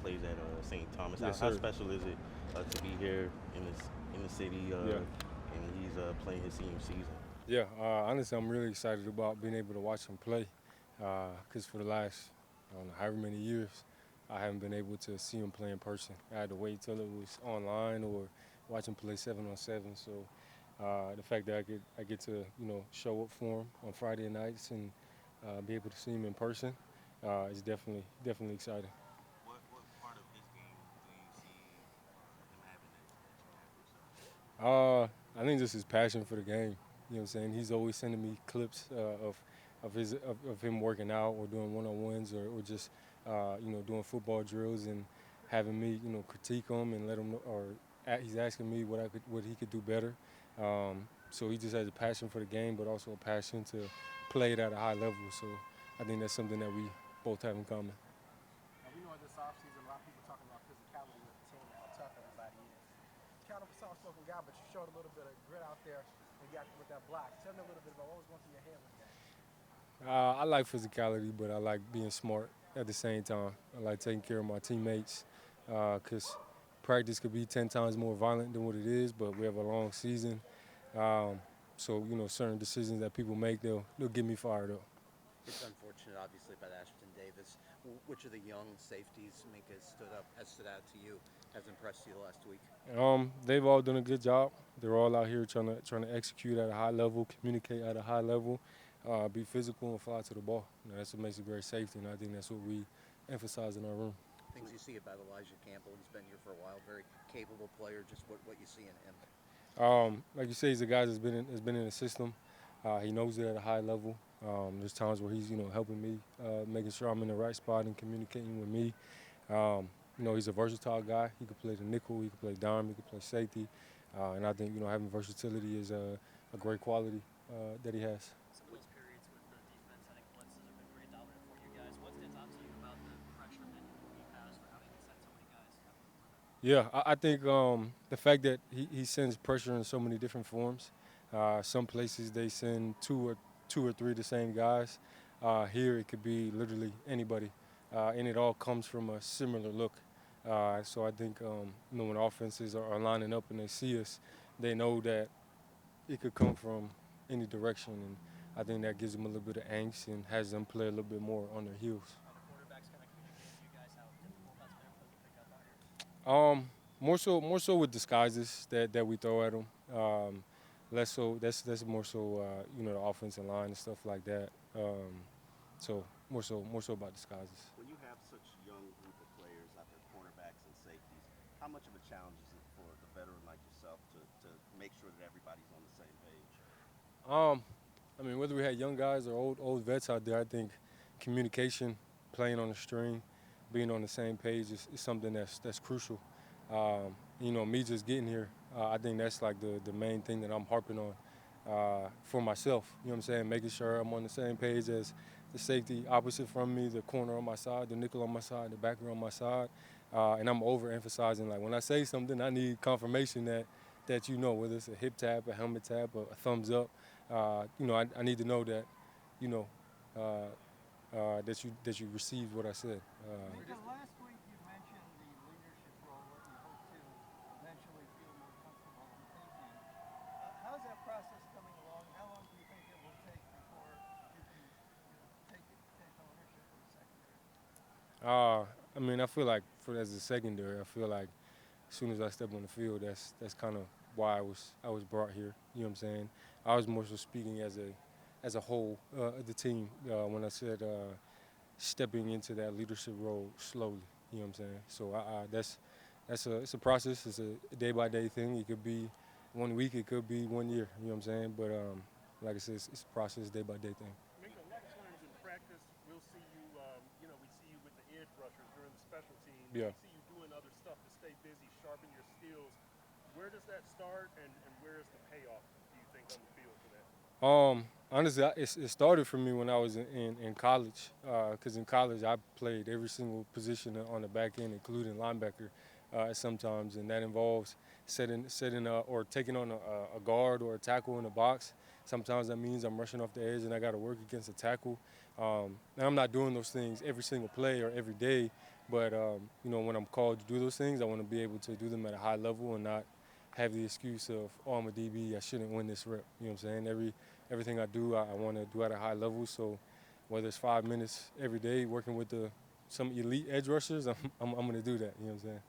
plays at St. Thomas. Yes, How sir. special is it to be here in the city Yeah. and he's playing his senior season? Yeah, honestly, I'm really excited about being able to watch him play because for the last, I don't know, however many years, I haven't been able to see him play in person. I had to wait till it was online or watch him play 7-on-7. So the fact that I get to show up for him on Friday nights and be able to see him in person is definitely exciting. What part of his game do you see him having that you have yourself? Uh, I think just his passion for the game. You know what I'm saying? He's always sending me clips of him working out or doing one-on-ones or just doing football drills and having me critique him and let him know, or he's asking me what he could do better. So he just has a passion for the game, but also a passion to play it at a high level. So I think that's something that we both have in common. And we know in this offseason, a lot of people talking about physicality with the team and how tough everybody is. It's kind of a soft-spoken guy, but you showed a little bit of grit out there and got with that block. Tell me a little bit about what was going through your head with that. I like physicality, but I like being smart at the same time. I like taking care of my teammates because practice could be 10 times more violent than what it is, but we have a long season. Um, so, certain decisions that people make, they'll get me fired up. It's unfortunate, obviously, about Ashton Davis. Which of the young safeties Minkah has stood out to you, has impressed you last week? They've all done a good job. They're all out here trying to execute at a high level, communicate at a high level, be physical and fly to the ball. That's what makes a great safety, and I think that's what we emphasize in our room. Things you see about Elijah Campbell, he's been here for a while, very capable player, just what you see in him. Like you say, he's a guy that's been in the system. He knows it at a high level. There's times where he's helping me, making sure I'm in the right spot and communicating with me. He's a versatile guy. He could play the nickel, he could play dime, he could play safety, and I think having versatility is a great quality that he has. Some of those periods with the defense, I think blitzes have been pretty dominant for you guys. What stands out to you about the pressure that he has for having to send so many guys out on the perimeter? Yeah, I think the fact that he sends pressure in so many different forms. Some places they send two or three the same guys. Here it could be literally anybody, and it all comes from a similar look. So I think when offenses are lining up and they see us, they know that it could come from any direction, and I think that gives them a little bit of angst and has them play a little bit more on their heels. Are the quarterbacks kind of communicating to you guys how difficult that's been for them to pick up out here? More so with disguises that we throw at them. Less so that's more so the offensive line and stuff like that. So more so about disguises. When you have such young group of players out there, cornerbacks and safeties, how much of a challenge is it for the veteran like yourself to make sure that everybody's on the same page? Um, I mean, whether we had young guys or old vets out there, I think communication, playing on the string, being on the same page is something that's crucial. Me just getting here, I think that's like the main thing that I'm harping on for myself. You know what I'm saying? Making sure I'm on the same page as the safety opposite from me, the corner on my side, the nickel on my side, the backer on my side, and I'm overemphasizing. Like when I say something, I need confirmation that whether it's a hip tap, a helmet tap, or a thumbs up. I need to know that you know uh, that you received what I said. Because last week you mentioned the leadership role that you hope to eventually feel more comfortable in taking. How's that process coming along? How long do you think it will take before you can take ownership of the secondary? I mean, I feel like as a secondary, I feel like as soon as I step on the field, that's kind of why I was brought here. You know what I'm saying? I was more so speaking as a whole of the team when I said stepping into that leadership role slowly. You know what I'm saying? So it's a process. It's a day by day thing. It could be 1 week. It could be 1 year. You know what I'm saying? But like I said, it's a process, day by day thing. Minkah, a lot of times in practice, we'll see you, we see you with the edge rushers during the special teams. Yeah. We see you doing other stuff to stay busy, sharpen your skills. Where does that start, and where is the payoff, do you think, on the field for that? Honestly, it started for me when I was in college. Because in college, I played every single position on the back end, including linebacker, sometimes, and that involves setting or taking on a guard or a tackle in the box. Sometimes that means I'm rushing off the edge and I got to work against a tackle. And I'm not doing those things every single play or every day, But when I'm called to do those things, I want to be able to do them at a high level and not have the excuse of, oh, I'm a DB, I shouldn't win this rep. You know what I'm saying? Everything I do, I want to do at a high level. So whether it's 5 minutes every day working with some elite edge rushers, I'm going to do that. You know what I'm saying?